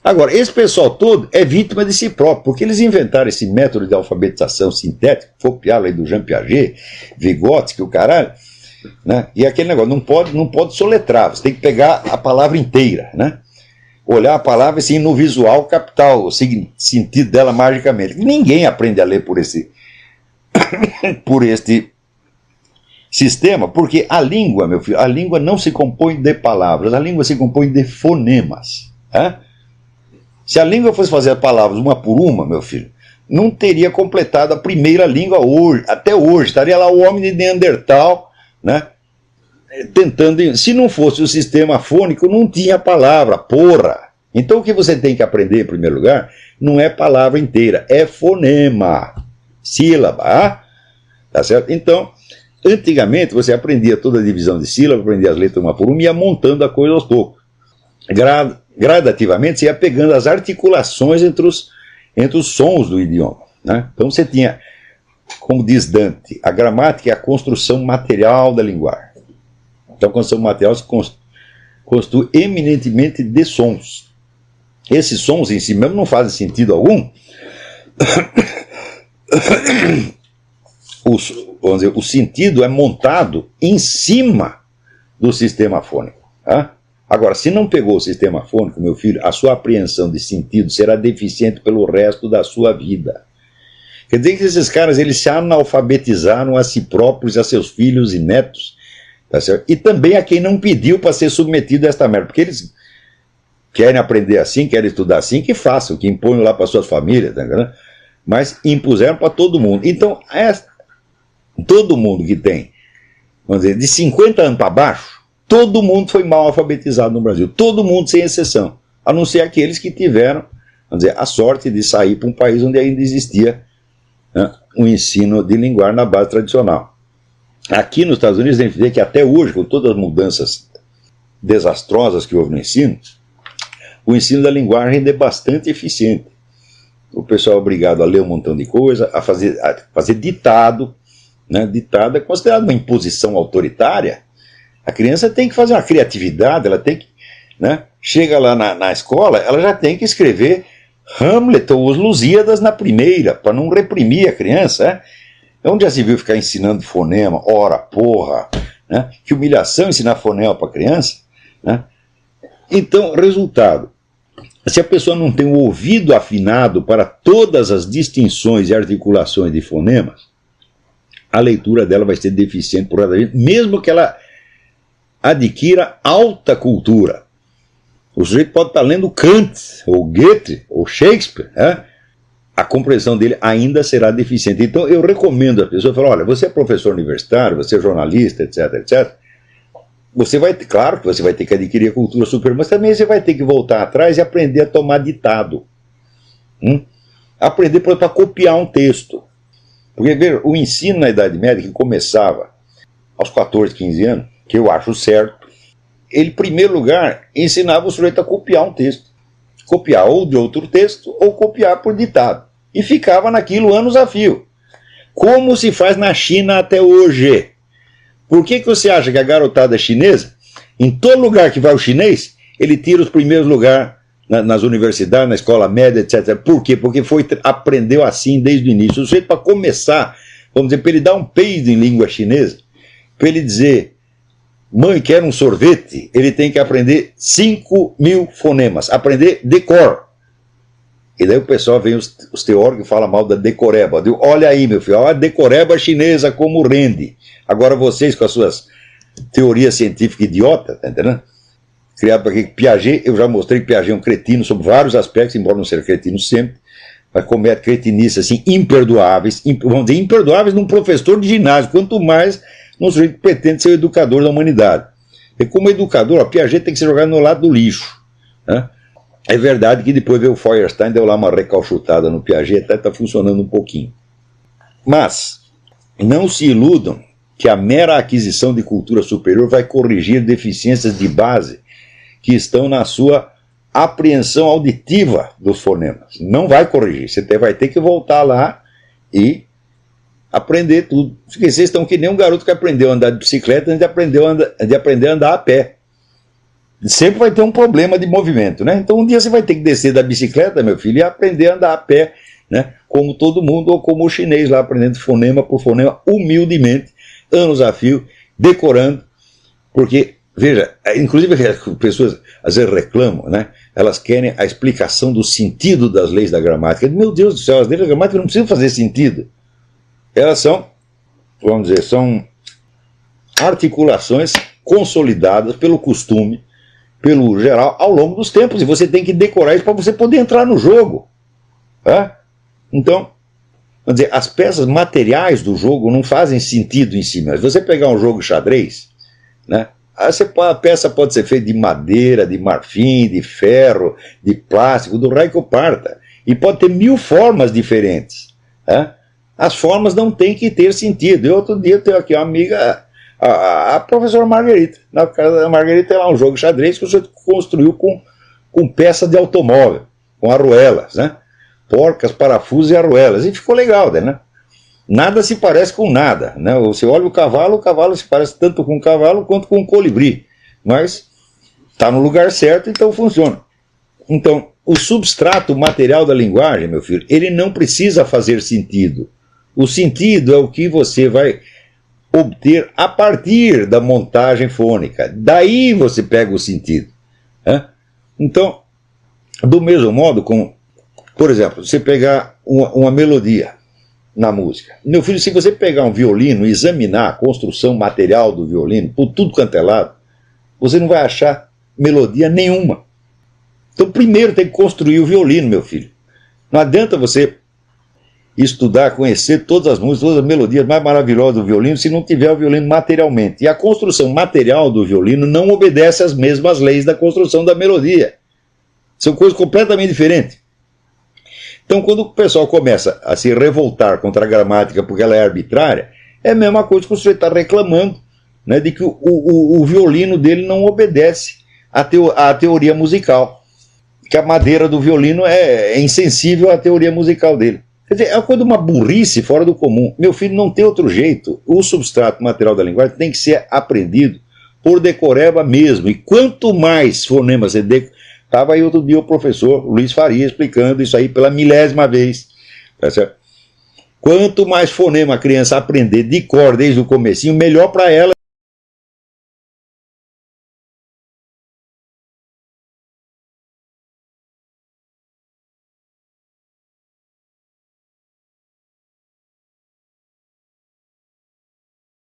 Agora, esse pessoal todo é vítima de si próprio, porque eles inventaram esse método de alfabetização sintética, copiaram aí do Jean Piaget, Vygotsky, o caralho, né? E aquele negócio, não pode soletrar, você tem que pegar a palavra inteira, né? Olhar a palavra assim no visual, captar o sentido dela magicamente. Ninguém aprende a ler por este sistema, porque a língua, meu filho, a língua não se compõe de palavras, a língua se compõe de fonemas, né? Se a língua fosse fazer as palavras uma por uma, meu filho, não teria completado a primeira língua hoje, até hoje. Estaria lá o homem de Neandertal, né, tentando... Se não fosse o sistema fônico, não tinha palavra, porra. Então o que você tem que aprender, em primeiro lugar, não é palavra inteira, é fonema, sílaba, tá certo? Então, antigamente você aprendia toda a divisão de sílaba, aprendia as letras uma por uma e ia montando a coisa aos poucos. Gradativamente você ia pegando as articulações entre os sons do idioma, né? Então você tinha, como diz Dante, a gramática é a construção material da linguagem. Então a construção material se constitui eminentemente de sons. Esses sons em si mesmo não fazem sentido algum. Vamos dizer, o sentido é montado em cima do sistema fônico, tá? Agora, se não pegou o sistema fônico, meu filho, a sua apreensão de sentido será deficiente pelo resto da sua vida. Quer dizer que esses caras, eles se analfabetizaram a si próprios, a seus filhos e netos, tá certo? E também a quem não pediu para ser submetido a esta merda, porque eles querem aprender assim, querem estudar assim, que façam, que imponham lá para suas famílias, tá entendendo? Mas impuseram para todo mundo. Então, todo mundo que tem, vamos dizer, de 50 anos para baixo, todo mundo foi mal alfabetizado no Brasil. Todo mundo, sem exceção. A não ser aqueles que tiveram, vamos dizer, a sorte de sair para um país onde ainda existia, né, um ensino de linguagem na base tradicional. Aqui nos Estados Unidos, a gente vê que até hoje, com todas as mudanças desastrosas que houve no ensino, o ensino da linguagem ainda é bastante eficiente. O pessoal é obrigado a ler um montão de coisa, a fazer ditado, né? Ditado é considerado uma imposição autoritária. A criança tem que fazer uma criatividade, ela tem que, né? Chega lá na escola, ela já tem que escrever Hamlet ou os Lusíadas na primeira, para não reprimir a criança, né? Onde já se viu ficar ensinando fonema, ora, porra, né? Que humilhação ensinar fonema para criança, né? Então, resultado, se a pessoa não tem o ouvido afinado para todas as distinções e articulações de fonemas, a leitura dela vai ser deficiente por causa disso, mesmo que ela adquira alta cultura. O sujeito pode estar lendo Kant, ou Goethe, ou Shakespeare, né? A compreensão dele ainda será deficiente. Então eu recomendo a pessoa, falar, olha, você é professor universitário, você é jornalista, etc, etc. Você vai, claro que você vai ter que adquirir a cultura superior, mas também você vai ter que voltar atrás e aprender a tomar ditado. Aprender para copiar um texto. Porque, ver, o ensino na Idade Média, que começava aos 14, 15 anos, que eu acho certo, ele, em primeiro lugar, ensinava o sujeito a copiar um texto. Copiar ou de outro texto, ou copiar por ditado. E ficava naquilo anos a fio. Como se faz na China até hoje. Por que você acha que a garotada chinesa, em todo lugar que vai o chinês, ele tira os primeiros lugares nas universidades, na escola média, etc. Por quê? Porque aprendeu assim desde o início. O sujeito, para começar, vamos dizer, para ele dar um peido em língua chinesa, para ele dizer, mãe, quer um sorvete, ele tem que aprender 5.000 fonemas, aprender de cor. E daí o pessoal vem, os teóricos, e fala mal da decoreba. Digo, olha aí, meu filho, a decoreba chinesa como rende. Agora vocês, com as suas teorias científicas idiotas, tá entendendo? Criado para Piaget, eu já mostrei que Piaget é um cretino sobre vários aspectos, embora não seja cretino sempre, mas comete cretinices assim, imperdoáveis, vamos dizer, imperdoáveis num professor de ginásio, quanto mais num sujeito que pretende ser o educador da humanidade. E como educador, Piaget tem que ser jogado no lado do lixo, né? É verdade que depois veio o Feuerstein, deu lá uma recalchutada no Piaget, até está funcionando um pouquinho. Mas não se iludam que a mera aquisição de cultura superior vai corrigir deficiências de base que estão na sua apreensão auditiva dos fonemas. Não vai corrigir, você vai ter que voltar lá e aprender tudo. Porque vocês estão que nem um garoto que aprendeu a andar de bicicleta antes de aprender a andar a pé. sempre vai ter um problema de movimento, né? Então um dia você vai ter que descer da bicicleta, meu filho, e aprender a andar a pé, né? Como todo mundo, ou como o chinês lá, aprendendo fonema por fonema, humildemente, anos a fio, decorando, porque, veja, inclusive as pessoas às vezes reclamam, né? Elas querem a explicação do sentido das leis da gramática. Meu Deus do céu, as leis da gramática não precisam fazer sentido. Elas são, vamos dizer, são articulações consolidadas pelo costume, pelo geral, ao longo dos tempos, e você tem que decorar isso para você poder entrar no jogo. Tá? Então, vamos dizer, as peças materiais do jogo não fazem sentido em si, mas você pegar um jogo de xadrez, né, a peça pode ser feita de madeira, de marfim, de ferro, de plástico, do raio que eu parta, e pode ter 1000 formas diferentes. Tá? As formas não têm que ter sentido. E outro dia eu tenho aqui uma amiga, a professora Margarita. Na casa da Margarita tem lá um jogo de xadrez que você construiu com peças de automóvel, com arruelas, né? Porcas, parafusos e arruelas. E ficou legal, né? Nada se parece com nada, né? Você olha o cavalo se parece tanto com o cavalo quanto com o colibri. Mas está no lugar certo, então funciona. Então, o substrato material da linguagem, meu filho, ele não precisa fazer sentido. O sentido é o que você vai obter a partir da montagem fônica. Daí você pega o sentido. Né? Então, do mesmo modo, como, por exemplo, você pegar uma melodia na música. Meu filho, se você pegar um violino e examinar a construção material do violino, por tudo quanto é lado, você não vai achar melodia nenhuma. Então, primeiro tem que construir o violino, meu filho. Não adianta você estudar, conhecer todas as músicas, todas as melodias mais maravilhosas do violino, se não tiver o violino materialmente. E a construção material do violino não obedece às mesmas leis da construção da melodia. São coisas completamente diferentes. Então, quando o pessoal começa a se revoltar contra a gramática porque ela é arbitrária, é a mesma coisa que você está reclamando, né, de que o violino dele não obedece à teoria musical. Que a madeira do violino é insensível à teoria musical dele. Quer dizer, é uma coisa de uma burrice fora do comum. Meu filho, não tem outro jeito. O substrato material da linguagem tem que ser aprendido por decoreba mesmo. E quanto mais fonemas você decora... Estava aí outro dia o professor Luiz Faria explicando isso aí pela 1000ª vez. Tá certo? Quanto mais fonema a criança aprender de cor desde o comecinho, melhor para ela.